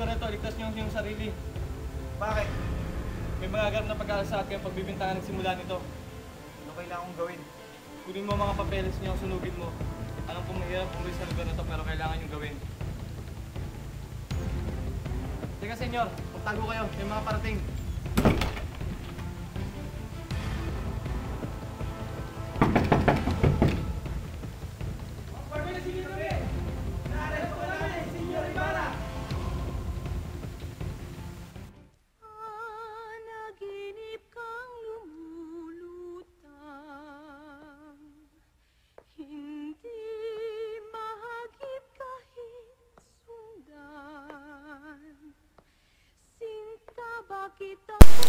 lugar na ito, ligtas niyo yung sarili. Bakit? May magaganap na pagkakasaat kayong pagbibintangan ng simula nito. Ano kailangan kong gawin? Kunin mo mga papeles niyo, sunugin mo. Alam kong mahirap umuwi sa lugar na ito, pero kailangan niyong gawin. Teka, senyor, magtago kayo. May mga parating. Bakit ako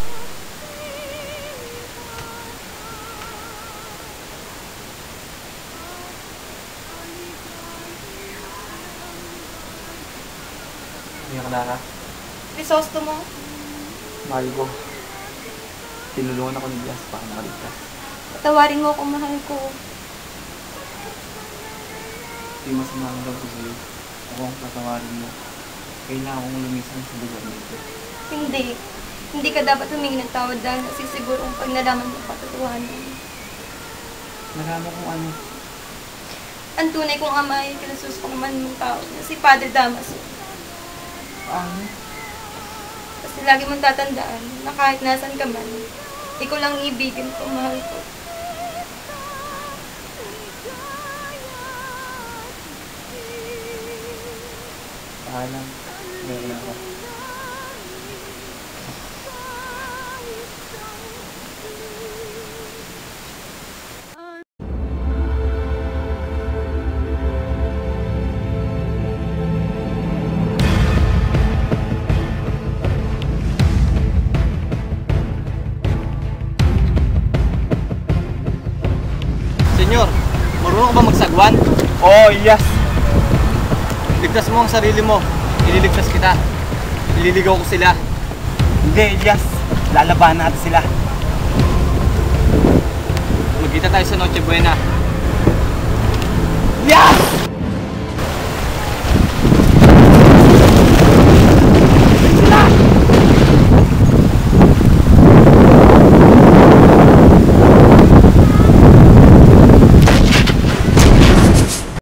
Iyak na ka. Risosto mo? Mahal ko. Tinulungan ako ni Bias para makaligtas. Patawarin mo kung mahal ko. Hindi masama ang loob ko sa'yo. Ako ang patawarin mo. Kailangan kong lumisan sa lugar nito. Hindi. Hindi ka dapat humingi ng tawad dahil nasisiguro kung pag nalaman mo ang katotohanan. Nalaman kung ano. Ang tunay kong ama ay kinasusukuman mong tao na si Padre Damaso. Paano? Kasi lagi mong tatandaan na kahit nasan ka man, ikaw lang ibigin ko, mahal ko. Paalam. Meron ako. Senyor, marunong ka ba magsagwan? Oh, yes! Ligtas mo ang sarili mo. Ililigtas kita. Ililigaw ko sila. Hindi, yes! Lalabanan natin sila. Magkita tayo sa Noche Buena. Yes!